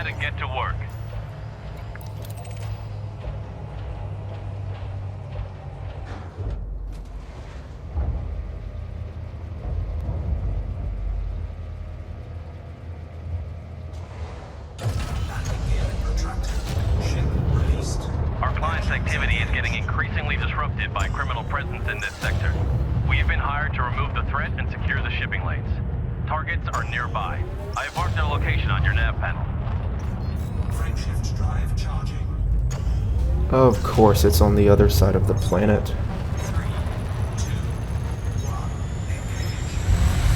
pad and get to work. Our client's activity is getting increasingly disrupted by criminal presence in this sector. We've been hired to remove the threat and secure the shipping lanes. Targets are nearby. I have marked their location on your nav panel. Frameshift drive charging. Of course, it's on the other side of the planet. 3, 2, 1, engage. Warning, temperature critical.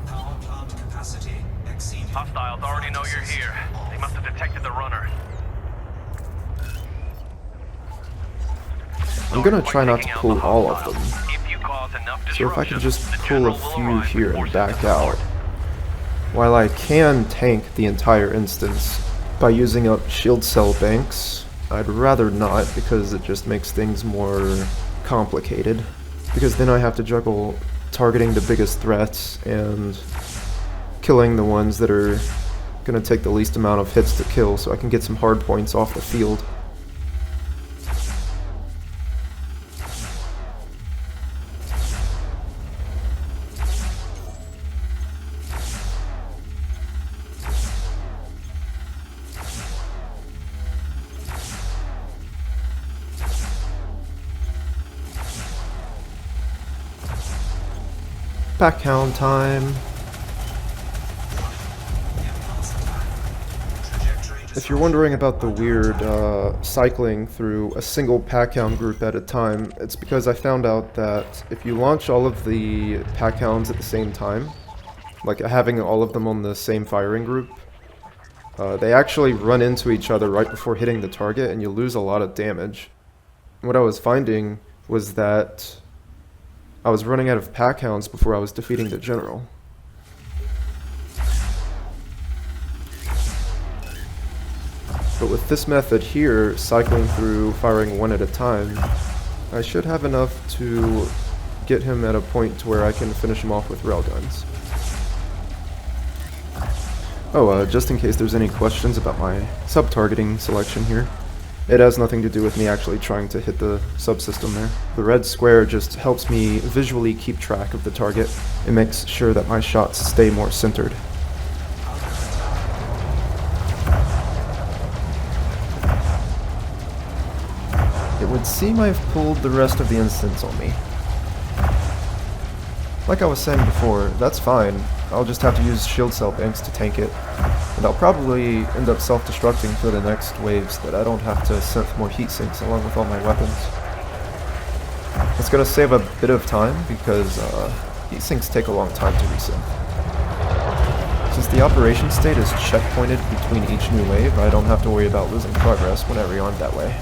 Power plant capacity exceeded. Hostiles already know you're here. They must have detected the runner. I'm gonna try not to pull all of them. If you cause enough So if I can disruption, just the pull general a will few arrive here with and forces back of out, support. while I can tank the entire instance by using up shield cell banks, I'd rather not because it just makes things more complicated. Because then I have to juggle targeting the biggest threats and killing the ones that are gonna take the least amount of hits to kill so I can get some hard points off the field. Pack-hound time. If you're wondering about the weird cycling through a single pack-hound group at a time, it's because I found out that if you launch all of the pack-hounds at the same time, like having all of them on the same firing group, they actually run into each other right before hitting the target and you lose a lot of damage. What I was finding was that I was running out of pack-hounds before I was defeating the general. But with this method here, cycling through, firing one at a time, I should have enough to get him at a point to where I can finish him off with railguns. Oh, just in case there's any questions about my sub-targeting selection here, it has nothing to do with me actually trying to hit the subsystem there. The red square just helps me visually keep track of the target. It makes sure that my shots stay more centered. It would seem I've pulled the rest of the instance on me. Like I was saying before, that's fine. I'll just have to use shield cell banks to tank it. And I'll probably end up self-destructing for the next waves that I don't have to synth more heat sinks along with all my weapons. It's gonna save a bit of time because heat sinks take a long time to resynth. Since the operation state is checkpointed between each new wave, I don't have to worry about losing progress when I rearm that way.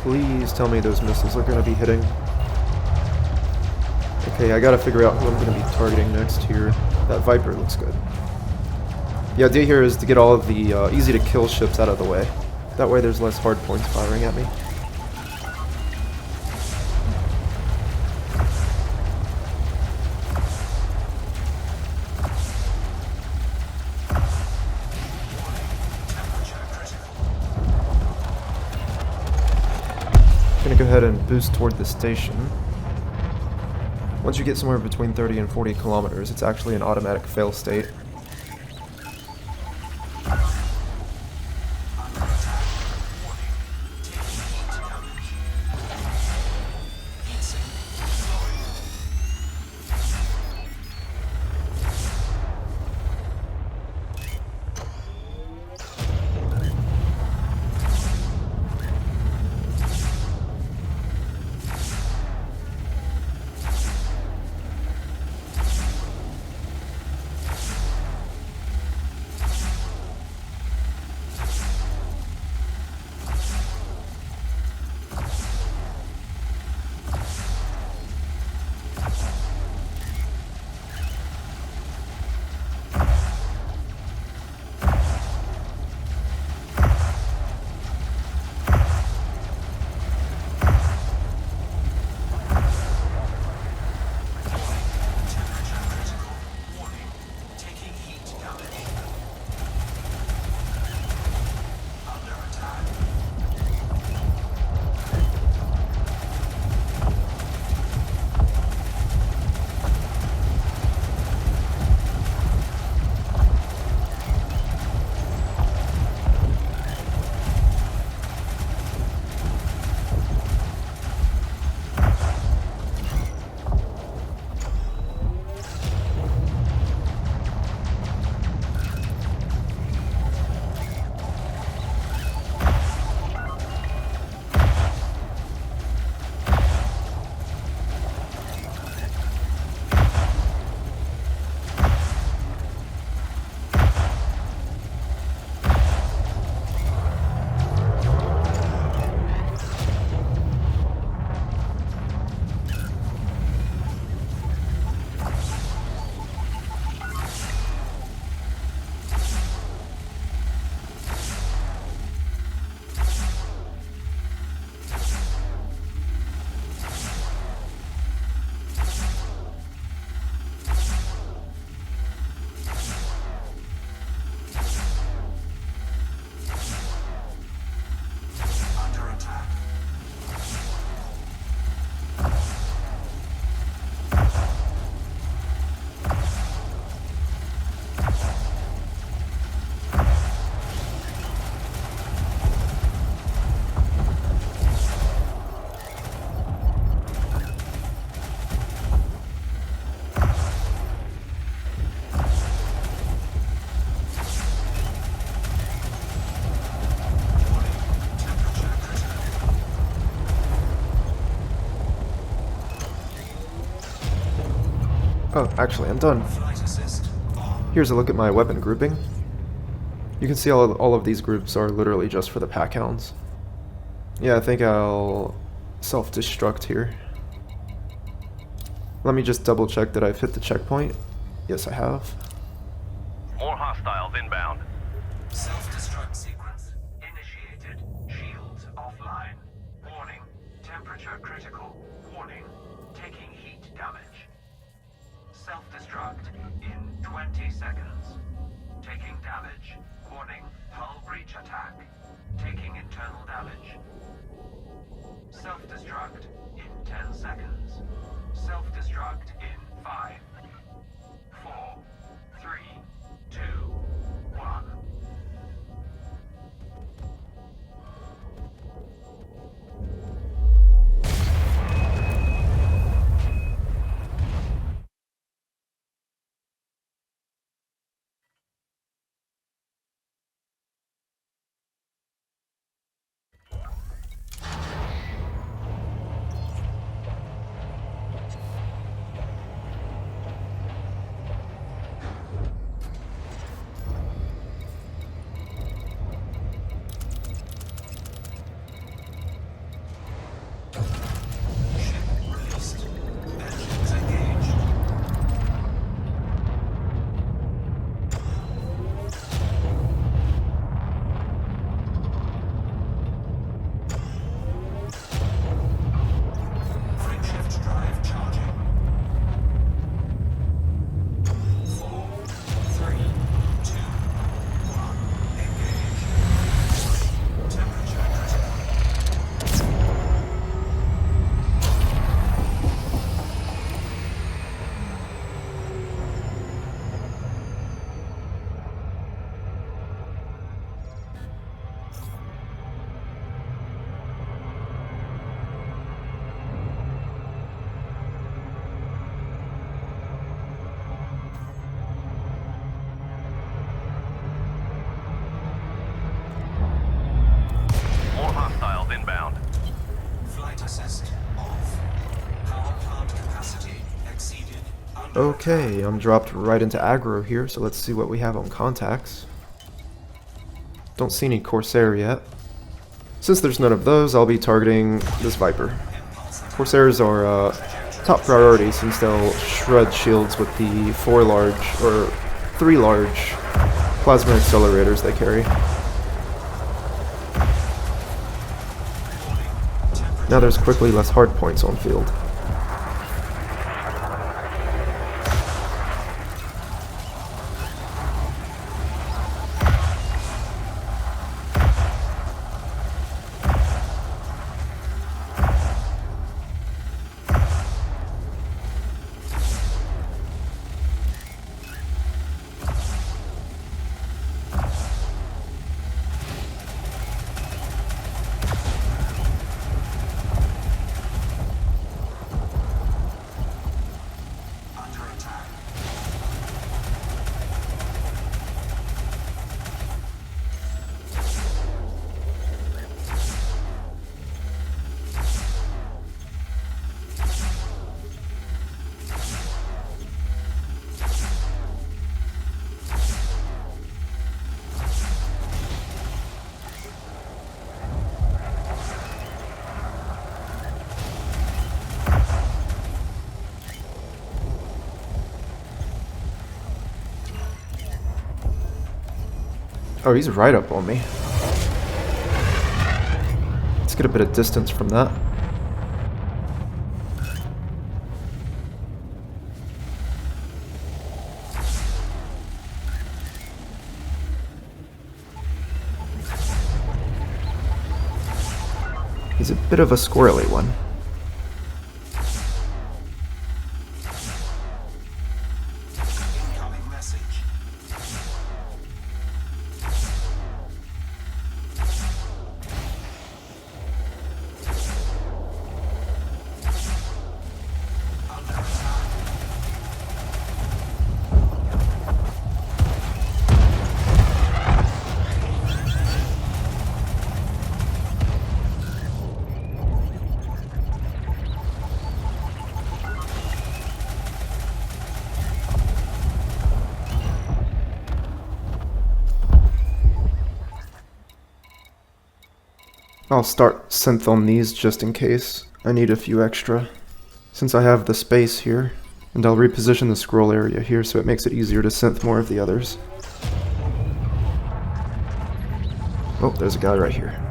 Please tell me those missiles are going to be hitting. Okay, I gotta figure out who I'm going to be targeting next here. That Viper looks good. The idea here is to get all of the easy-to-kill ships out of the way. That way there's less hard points firing at me. I'm gonna go ahead and boost toward the station. Once you get somewhere between 30 and 40 kilometers, it's actually an automatic fail state. Oh, actually, I'm done. Flight assist on. Here's a look at my weapon grouping. You can see all of these groups are literally just for the pack-hounds. Yeah, I think I'll self-destruct here. Let me just double check that I've hit the checkpoint. Yes, I have. More hostiles inbound. Self-destruct sequence initiated. Shields offline. Warning. Temperature critical. Warning. Taking heat damage. Self-destruct in 20 seconds. Taking damage. Warning. Hull breach attack. Taking internal damage. Self-destruct in 10 seconds. Self-destruct in 5, 4, 3, 2, 1. Okay, I'm dropped right into aggro here, so let's see what we have on contacts. Don't see any Corsair yet. Since there's none of those, I'll be targeting this Viper. Corsairs are top priority since they'll shred shields with the 3 large plasma accelerators they carry. Now there's quickly less hardpoints on field. Oh, he's right up on me. Let's get a bit of distance from that. He's a bit of a squirrely one. I'll start synth on these just in case. I need a few extra, since I have the space here. And I'll reposition the scroll area here so it makes it easier to synth more of the others. Oh, there's a guy right here.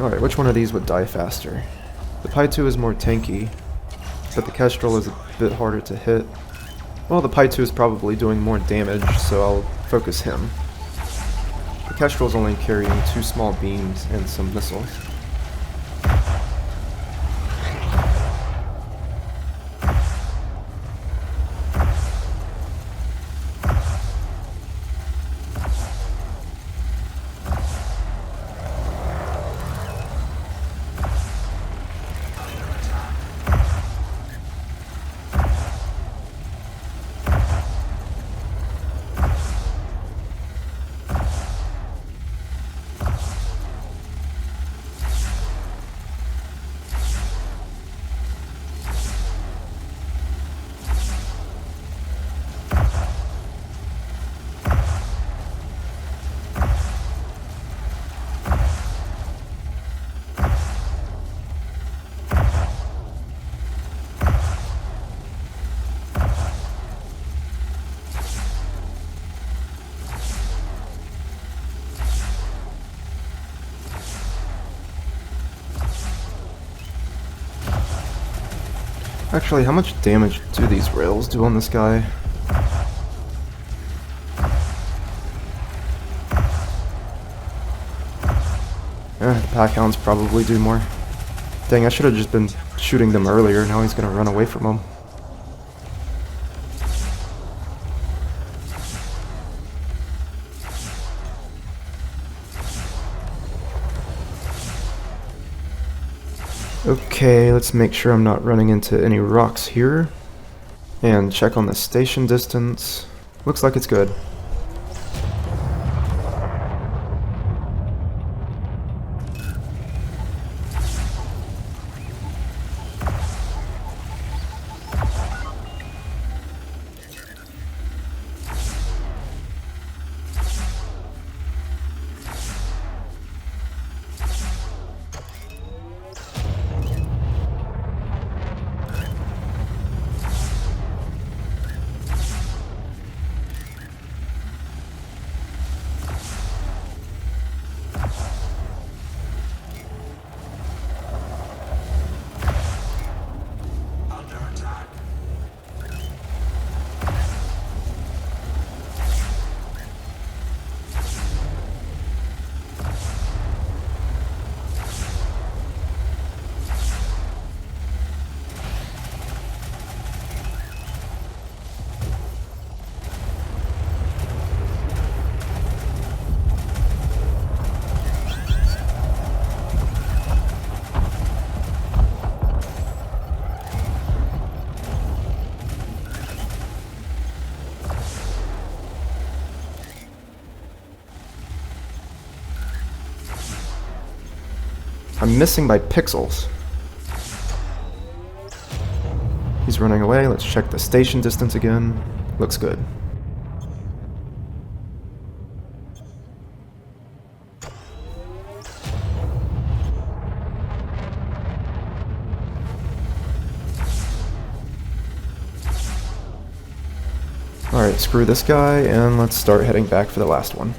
Alright, which one of these would die faster? The Pi-2 is more tanky, but the Kestrel is a bit harder to hit. Well, the Pi-2 is probably doing more damage, so I'll focus him. The Kestrel's only carrying 2 small beams and some missiles. Actually, how much damage do these rails do on this guy? The pack-hounds probably do more. Dang, I should have just been shooting them earlier, now he's gonna run away from them. Okay, let's make sure I'm not running into any rocks here. And check on the station distance. Looks like it's good. I'm missing my pixels. He's running away. Let's check the station distance again. Looks good. Alright, screw this guy, and let's start heading back for the last one.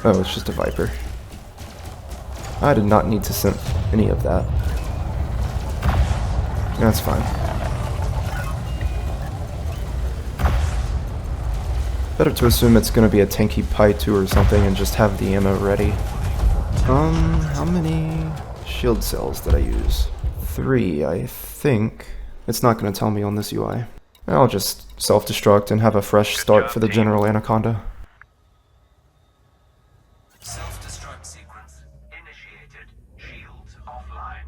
Oh, it's just a Viper. I did not need to send any of that. That's fine. Better to assume it's going to be a tanky Pi-2 or something and just have the ammo ready. How many shield cells did I use? 3, I think. It's not going to tell me on this UI. I'll just self-destruct and have a fresh start for the General Anaconda. offline.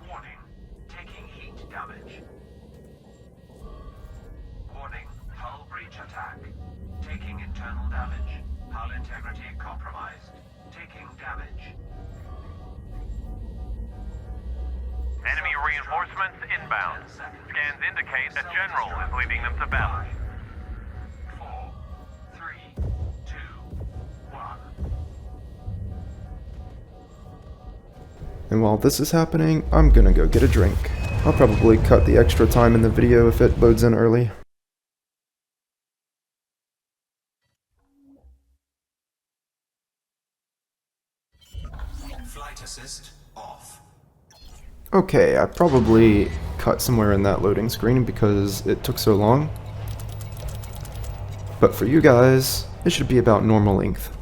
Warning, taking heat damage. Warning, hull breach attack. Taking internal damage. Hull integrity compromised. Taking damage. Enemy reinforcements inbound. Scans indicate a general is leading them to battle. 4, 3, 2, 1. And while this is happening, I'm gonna go get a drink. I'll probably cut the extra time in the video if it loads in early. Flight assist off. Okay, I probably cut somewhere in that loading screen because it took so long. But for you guys, it should be about normal length.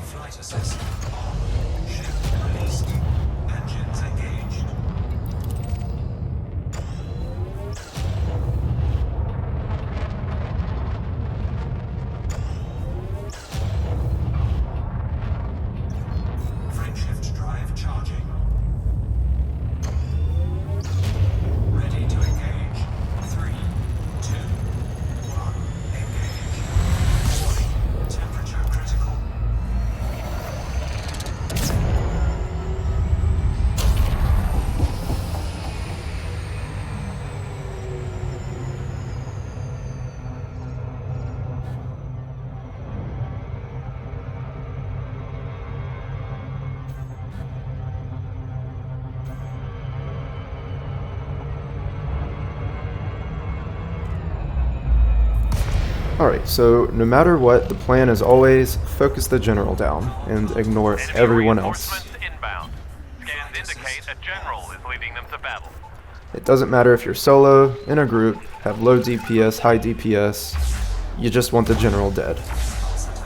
Flight assist on. Ship released. Engines engaged. Frameshift drive charging. Ready to engage. 3, 2, 1. Engage. Warning. Temperature critical. Alright, so no matter what, the plan is always focus the general down and ignore Enemy everyone else. reinforcements inbound. Scans indicate a general is leading them to battle. It doesn't matter if you're solo, in a group, have low DPS, high DPS, you just want the general dead.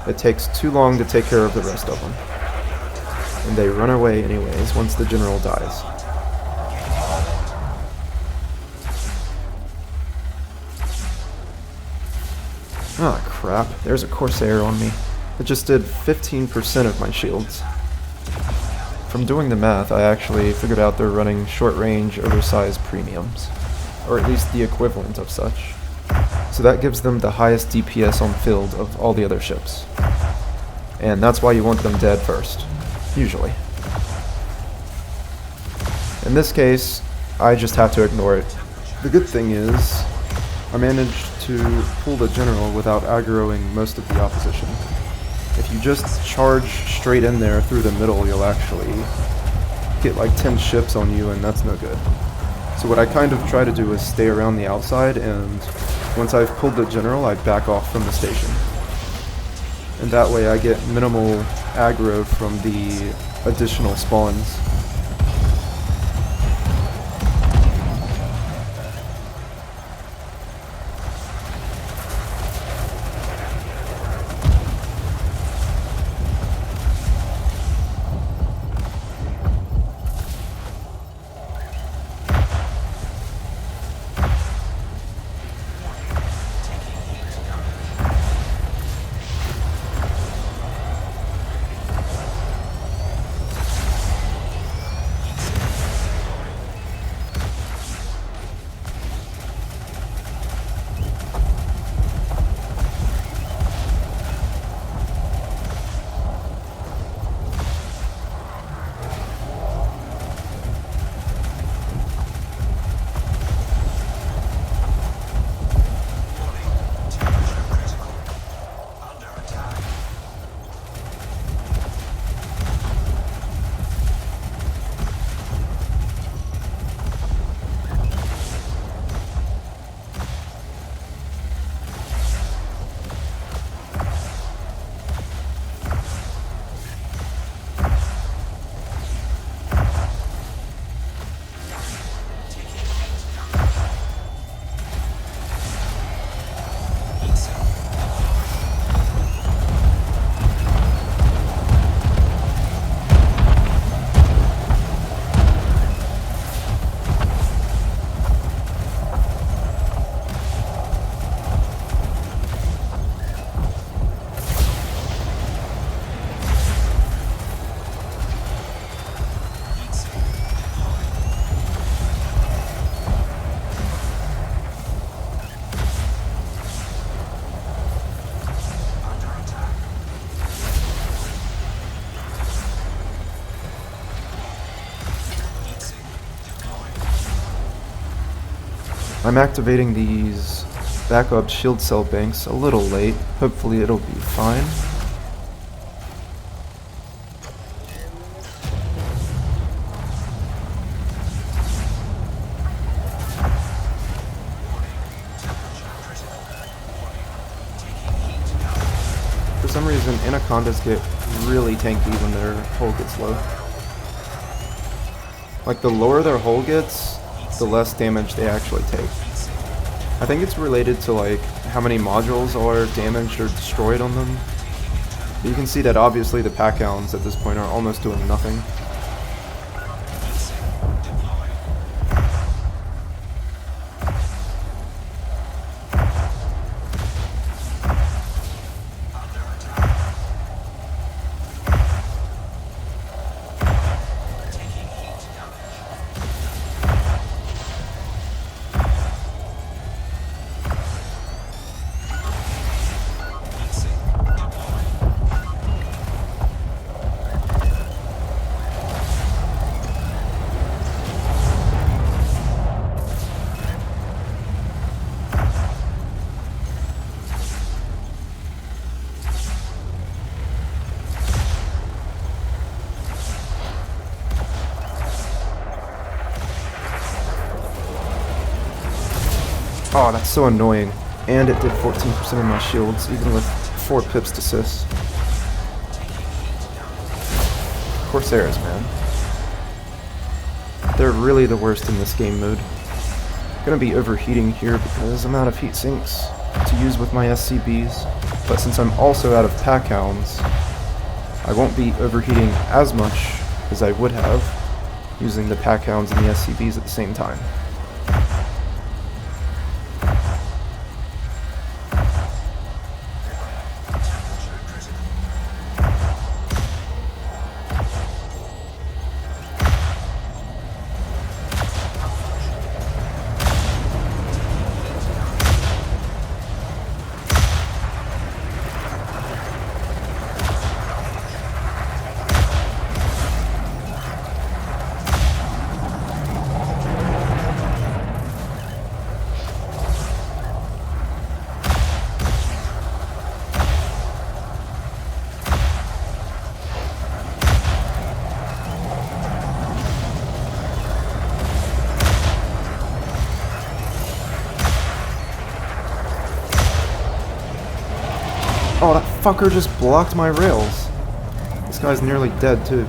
It takes too long to take care of the rest of them. And they run away anyways once the general dies. Ah, crap. There's a Corsair on me. It just did 15% of my shields. From doing the math, I actually figured out they're running short-range, oversized premiums. Or at least the equivalent of such. So that gives them the highest DPS on field of all the other ships. And that's why you want them dead first. Usually. In this case, I just have to ignore it. The good thing is, I managed to pull the general without aggroing most of the opposition. If you just charge straight in there through the middle, you'll actually get like 10 ships on you, and that's no good. So what I kind of try to do is stay around the outside, and once I've pulled the general, I back off from the station. And that way I get minimal aggro from the additional spawns. I'm activating these backup shield cell banks a little late. Hopefully it'll be fine. For some reason, anacondas get really tanky when their hull gets low. Like, the lower their hull gets, the less damage they actually take. I think it's related to, like, how many modules are damaged or destroyed on them. But you can see that obviously the pack-hounds at this point are almost doing nothing. Oh, that's so annoying. And it did 14% of my shields, even with 4 pips to sis. Corsairs, man. They're really the worst in this game mode. I'm gonna be overheating here because I'm out of heat sinks to use with my SCBs, but since I'm also out of pack-hounds, I won't be overheating as much as I would have using the pack-hounds and the SCBs at the same time. Oh, that fucker just blocked my rails. This guy's nearly dead, too.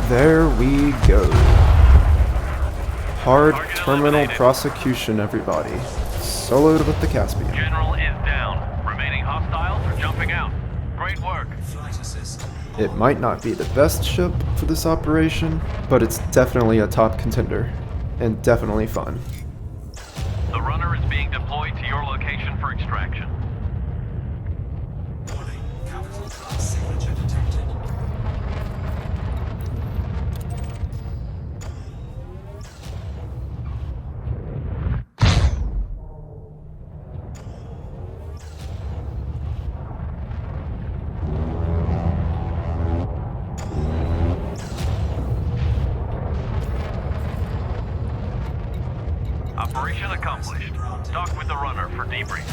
There we go. Hard terminal prosecution, everybody. Soloed with the Caspian. General is down. Remaining hostiles are jumping out. Great work. Flight assist. It might not be the best ship for this operation, but it's definitely a top contender. And definitely fun. The runner is being deployed to your location for extraction. Warning. Capital class signature detected. Operation accomplished. Dock with the runner for debrief.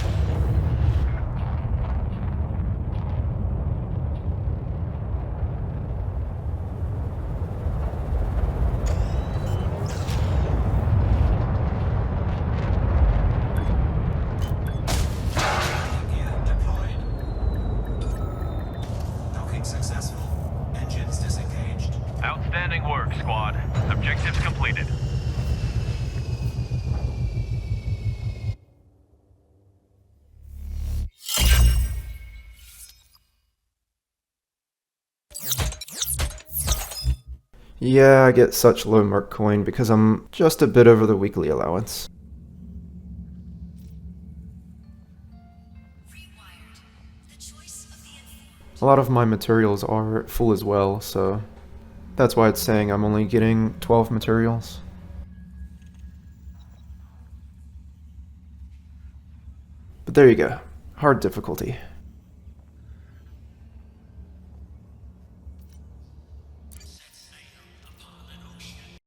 Gear deployed. Docking successful. Engines disengaged. Outstanding work, squad. Objectives completed. Yeah, I get such low mark coin because I'm just a bit over the weekly allowance. A lot of my materials are full as well, so that's why it's saying I'm only getting 12 materials. But there you go. Hard difficulty.